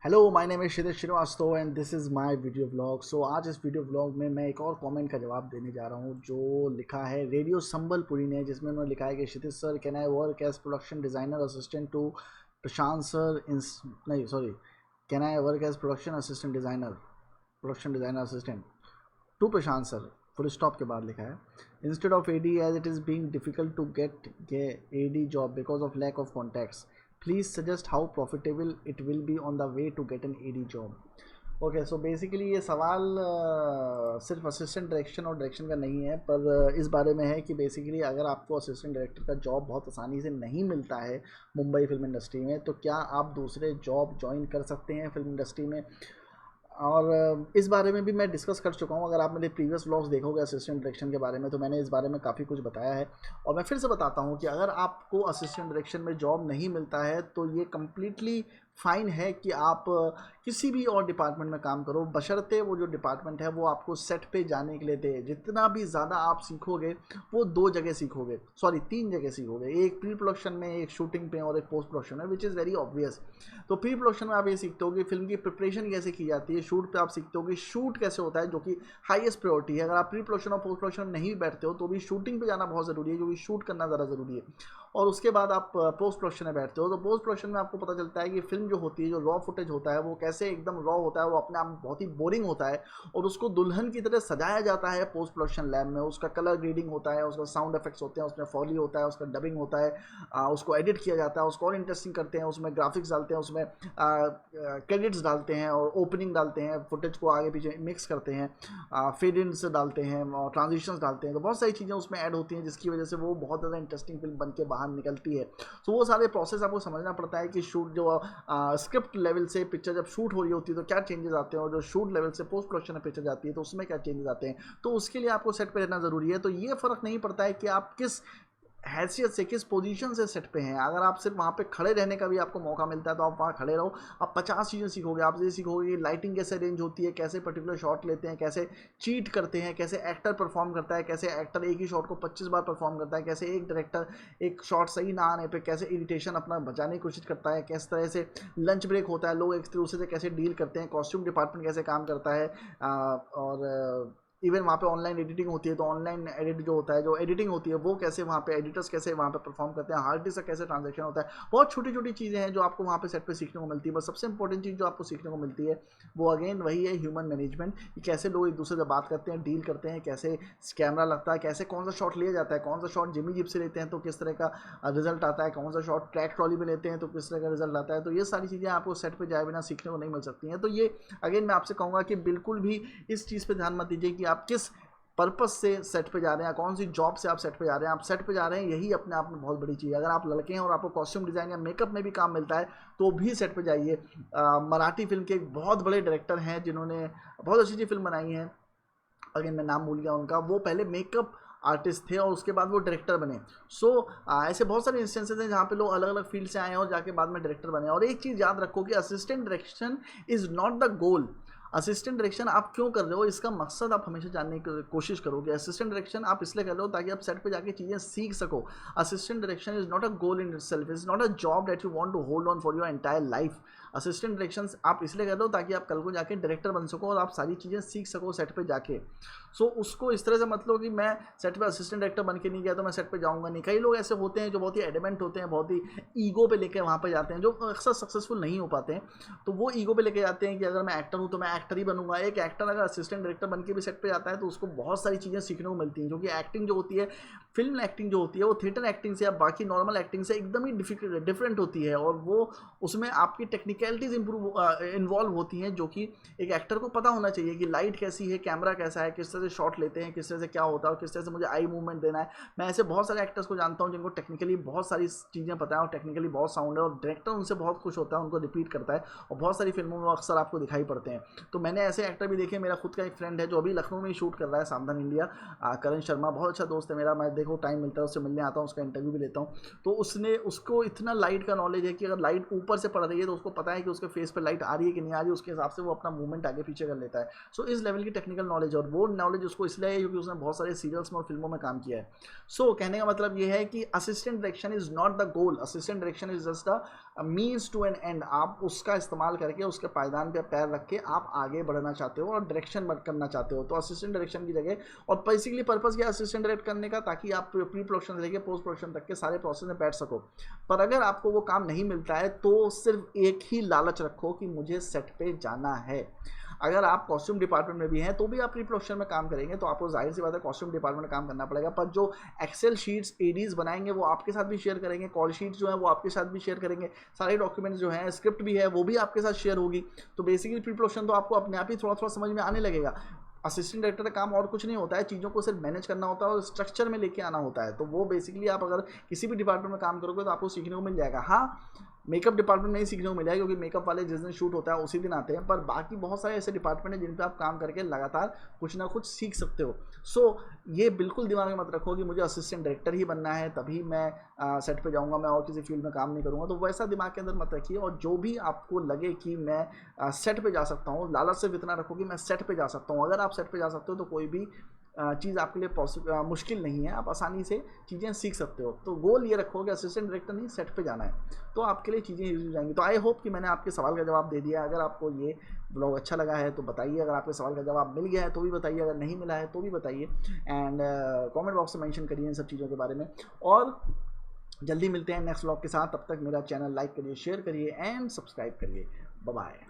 Hello my name is Kshitij Srivastava and this is my video blog. So आज इस video blog में मैं एक और कमेंट का जवाब देने जा रहा हूँ जो लिखा है रेडियो संबलपुरी ने, जिसमें उन्होंने लिखा है कि Kshitij sir, can I work as production designer assistant to Prashant sir in, नहीं sorry, can I work as production designer assistant to Prashant sir, full stop के बाद लिखा है, instead of AD as it is being difficult to get AD job because of lack of contacts, please suggest how profitable it will be on the way to get an AD job. Okay, so basically ये सवाल सिर्फ assistant direction और direction का नहीं है, पर इस बारे में है कि बेसिकली अगर आपको असिस्टेंट डायरेक्टर का जॉब बहुत आसानी से नहीं मिलता है मुंबई फिल्म इंडस्ट्री में, तो क्या आप दूसरे जॉब ज्वाइन कर सकते हैं फिल्म इंडस्ट्री में। और इस बारे में भी मैं डिस्कस कर चुका हूँ। अगर आप मेरे प्रीवियस व्लॉग्स देखोगे असिस्टेंट डायरेक्शन के बारे में, तो मैंने इस बारे में काफ़ी कुछ बताया है। और मैं फिर से बताता हूँ कि अगर आपको असिस्टेंट डायरेक्शन में जॉब नहीं मिलता है तो ये कम्प्लीटली फ़ाइन है कि आप किसी भी और डिपार्टमेंट में काम करो, बशर्ते वो जो डिपार्टमेंट है वो आपको सेट पे जाने के लिए दे। जितना भी ज़्यादा आप सीखोगे वो दो जगह सीखोगे, सॉरी तीन जगह सीखोगे, एक प्री प्रोडक्शन में, एक शूटिंग पे और एक पोस्ट प्रोडक्शन में, विच इज़ वेरी ऑब्वियस। तो प्री प्रोडक्शन में आप ये सीखते हो कि फिल्म की प्रिपरेशन कैसे की जाती है, शूट पे आप सीखते हो कि शूट कैसे होता है, जो कि हाईएस्ट प्रायोरिटी है। अगर आप प्री प्रोडक्शन और पोस्ट प्रोडक्शन में नहीं भी बैठते हो तो भी शूटिंग पे जाना बहुत ज़रूरी है, जो कि शूट करना ज़्यादा ज़रूरी है। और उसके बाद आप पोस्ट प्रोडक्शन में बैठते हो, तो पोस्ट प्रोडक्शन में आपको पता चलता है कि फिल्म जो होती है, जो रॉ फुटेज होता है, वो कैसे एकदम रॉ होता है, वो अपने आप में बहुत ही बोरिंग होता है और उसको दुल्हन की तरह सजाया जाता है पोस्ट प्रोडक्शन लैब में। उसका कलर ग्रेडिंग होता है, उसका साउंड इफेक्ट्स होते हैं, उसमें फॉली होता है, उसका डबिंग होता है, उसको एडिट किया जाता है, उसको और इंटरेस्टिंग करते हैं, उसमें ग्राफिक्स डालते हैं, उसमें क्रेडिट्स डालते हैं और ओपनिंग डालते हैं, फुटेज को आगे पीछे मिक्स करते हैं, फेड इन्स डालते हैं और ट्रांजिशंस डालते हैं। तो बहुत सारी चीज़ें उसमें ऐड होती हैं जिसकी वजह से वो बहुत ज़्यादा इंटरेस्टिंग फिल्म बन के बाहर निकलती है। तो वो सारे प्रोसेस आपको समझना पड़ता है कि शूट जो स्क्रिप्ट लेवल से पिक्चर जब शूट हो रही होती है तो क्या चेंजेस आते हैं, और जो शूट लेवल से पोस्ट प्रोडक्शन में पिक्चर जाती है तो उसमें क्या चेंजेस आते हैं। तो उसके लिए आपको सेट पे रहना ज़रूरी है। तो ये फ़र्क नहीं पड़ता है कि आप किस हैसियत से, किस पोजीशन से सेट पे हैं। अगर आप सिर्फ वहाँ पे खड़े रहने का भी आपको मौका मिलता है तो आप वहाँ खड़े रहो, आप 50 चीज़ें सीखोगे। आप ये सीखोगे कि लाइटिंग कैसे अरेंज होती है, कैसे पर्टिकुलर शॉट लेते हैं, कैसे चीट करते हैं, कैसे एक्टर परफॉर्म करता है, कैसे एक्टर एक ही शॉट को 25 बार परफॉर्म करता है, कैसे एक डायरेक्टर एक शॉट सही ना आने पर कैसे इरिटेशन अपना बचाने की कोशिश करता है, किस तरह से लंच ब्रेक होता है, लोग एक दूसरे से कैसे डील करते हैं, कॉस्ट्यूम डिपार्टमेंट कैसे काम करता है, और इवन वहाँ पे ऑनलाइन एडिटिंग होती है तो ऑनलाइन एडिट जो होता है, जो एडिटिंग होती है, वो कैसे वहाँ पे एडिटर्स कैसे वहाँ पे परफॉर्म करते हैं, हार्ड डिस्क का कैसे ट्रांजैक्शन होता है। बहुत छोटी छोटी चीज़ें हैं जो आपको वहाँ पे सेट पे सीखने को मिलती है। बस सबसे इंपॉर्टेंट चीज़ जो आपको सीखने को मिलती है वो अगेन वही है ह्यूमन मैनेजमेंट, कि कैसे लोग एक दूसरे से बात करते हैं, डील करते हैं, कैसे कैमरा लगता है, कैसे कौन सा शॉट लिया जाता है, कौन सा शॉट जिमी जिप से लेते हैं तो किस तरह का रिजल्ट आता है, कौन सा शॉट ट्रैक ट्रॉली में लेते हैं तो किस तरह का रिजल्ट आता है। तो ये सारी चीज़ें आपको सेट पर जाए बिना सीखने को नहीं मिल सकती हैं। तो ये अगेन मैं आपसे कहूँगा कि बिल्कुल भी इस चीज़ पर ध्यान मत दीजिए कि आप किस पर्पस से सेट पे जा रहे हैं, कौन सी जॉब से आप सेट पे जा रहे हैं। आप सेट पे जा रहे हैं, यही अपने आप में बहुत बड़ी चीज़ है। अगर आप लड़के हैं और आपको कॉस्ट्यूम डिज़ाइन या मेकअप में भी काम मिलता है तो भी सेट पे जाइए। मराठी फिल्म के एक बहुत बड़े डायरेक्टर हैं जिन्होंने बहुत अच्छी अच्छी फिल्म बनाई हैं, अगेन मैं नाम भूल गया उनका, वो पहले मेकअप आर्टिस्ट थे और उसके बाद वो डायरेक्टर बने। ऐसे बहुत सारे इंस्टेंसेस हैं जहाँ पे लोग अलग अलग फील्ड से आए हैं और जाके बाद में डायरेक्टर बने। और एक चीज़ याद रखो कि assistant direction is not the goal. Assistant direction आप क्यों कर रहे हो, इसका मकसद आप हमेशा जानने की कोशिश करोगे। असिस्टेंट डायरेक्शन आप इसलिए कर रहे हो ताकि आप सेट पे जाके चीज़ें सीख सको। Assistant direction is not a goal in itself, is not a job that you want to hold on for your entire life. Assistant direction आप इसलिए कर रहे हो ताकि आप कल को जाके डायरेक्टर बन सको और आप सारी चीज़ें सीख सको सेट पे जाके। उसको इस तरह से मत लो कि मैं सेट पे असिस्टेंट डायरेक्टर बन के नहीं गया तो मैं सेट पे जाऊँगा नहीं। कई लोग ऐसे होते हैं जो बहुत ही एडमेंट होते हैं, बहुत ही ईगो पे लेके वहाँ पे जाते हैं, जो अक्सर सक्सेसफुल नहीं हो पाते हैं। तो वो ईगो पे लेके जाते हैं कि अगर मैं एक्टर हूँ तो मैं एक्टर ही बनूंगा। एक एक्टर अगर असिस्टेंट डायरेक्टर बन के भी सेट पे जाता है तो उसको बहुत सारी चीज़ें सीखने को मिलती हैं, जो कि एक्टिंग जो होती है, फिल्म एक्टिंग जो होती है, वो थिएटर एक्टिंग से या बाकी नॉर्मल एक्टिंग से एकदम ही डिफरेंट होती है। और वो उसमें आपकी टेक्निकलिटीज़ इन्वॉल्व होती हैं, जो कि एक एक्टर को पता होना चाहिए कि लाइट कैसी है, कैमरा कैसा है, किस तरह से शॉट लेते हैं, किस तरह से क्या होता है और किस तरह से मुझे आई मूवमेंट देना है। मैं ऐसे बहुत सारे एक्टर्स को जानता हूँ जिनको टेक्निकली बहुत सारी चीज़ें पता है और टेक्निकली बहुत साउंड है, और डायरेक्टर उनसे बहुत खुश होता है, उनको रिपीट करता है और बहुत सारी फिल्मों में अक्सर आपको दिखाई पड़ते हैं। तो मैंने ऐसे एक्टर भी देखे। मेरा खुद का एक फ्रेंड है जो अभी लखनऊ में ही शूट कर रहा है, सावधान इंडिया, करण शर्मा, बहुत अच्छा दोस्त है मेरा। मैं देखो टाइम मिलता है उससे मिलने आता हूँ, उसका इंटरव्यू भी लेता हूँ। तो उसको इतना लाइट का नॉलेज है कि अगर लाइट ऊपर से पड़ रही है तो उसको पता है कि उसके फेस पे लाइट आ रही है कि नहीं आ रही है, उसके हिसाब से वो अपना मूवमेंट आगे पीछे कर लेता है। सो इस लेवल की टेक्निकल नॉलेज, और वो नॉलेज उसको इसलिए है क्योंकि उसने बहुत सारे सीरियल्स में और फिल्मों में काम किया है। सो कहने का मतलब ये है कि assistant direction is not the goal, assistant direction is just the means to an end. आप उसका इस्तेमाल करके उसके पायदान पे पैर रख के आप आगे बढ़ना चाहते हो और डायरेक्शन करना चाहते हो, तो असिस्टेंट डायरेक्शन की जगह, और बेसिकली पर्पस क्या है असिस्टेंट डायरेक्ट करने का, ताकि आप प्री प्रोडक्शन से लेकर पोस्ट प्रोडक्शन तक के सारे प्रोसेस में बैठ सको। पर अगर आपको वो काम नहीं मिलता है तो सिर्फ एक ही लालच रखो कि मुझे सेट पे जाना है। अगर आप कॉस्ट्यूम डिपार्टमेंट में भी हैं तो भी आप प्री प्रोडक्शन में काम करेंगे, तो आपको जाहिर सी बात है कॉस्ट्यूम डिपार्टमेंट में काम करना पड़ेगा। पर जो एक्सेल शीट्स एडीज बनाएंगे वो आपके साथ भी शेयर करेंगे, कॉल शीट्स जो है वो आपके साथ भी शेयर करेंगे, सारे डॉक्यूमेंट्स जो हैं, स्क्रिप्ट भी है वो भी आपके साथ शेयर होगी। तो बेसिकली प्री प्रोडक्शन तो आपको अपने आप ही थोड़ा थोड़ा समझ में आने लगेगा। असिस्टेंट डायरेक्टर का काम और कुछ नहीं होता है, चीज़ों को सिर्फ मैनेज करना होता है और स्ट्रक्चर में लेके आना होता है। तो वो बेसिकली आप अगर किसी भी डिपार्टमेंट में काम करोगे तो आपको सीखने को मिल जाएगा। हाँ, मेकअप डिपार्टमेंट में ही सीखने को मिलेगा क्योंकि मेकअप वाले जिस दिन शूट होता है उसी दिन आते हैं, पर बाकी बहुत सारे ऐसे डिपार्टमेंट हैं जिन पे आप काम करके लगातार कुछ ना कुछ सीख सकते हो। सो ये बिल्कुल दिमाग में मत रखो कि मुझे असिस्टेंट डायरेक्टर ही बनना है तभी मैं सेट पे जाऊंगा, मैं और किसी फील्ड में काम नहीं करूंगा। तो वैसा दिमाग के अंदर मत रखिए, और जो भी आपको लगे कि मैं सेट पे जा सकता हूँ, लालच सिर्फ इतना रखो कि मैं सेट पे जा सकता हूँ। अगर आप सेट पे जा सकते हो तो कोई भी चीज़ आपके लिए मुश्किल नहीं है, आप आसानी से चीज़ें सीख सकते हो। तो गोल ये रखो कि असिस्टेंट डायरेक्टर नहीं, सेट पे जाना है, तो आपके लिए चीज़ें ईजी हो जाएंगी। तो आई होप कि मैंने आपके सवाल का जवाब दे दिया। अगर आपको ये ब्लॉग अच्छा लगा है तो बताइए, अगर आपके सवाल का जवाब मिल गया है तो भी बताइए, अगर नहीं मिला है तो भी बताइए, एंड कमेंट बॉक्स में मेंशन करिए इन सब चीज़ों के बारे में। और जल्दी मिलते हैं नेक्स्ट ब्लॉग के साथ, तब तक मेरा चैनल लाइक करिए, शेयर करिए एंड सब्सक्राइब करिए। Bye bye.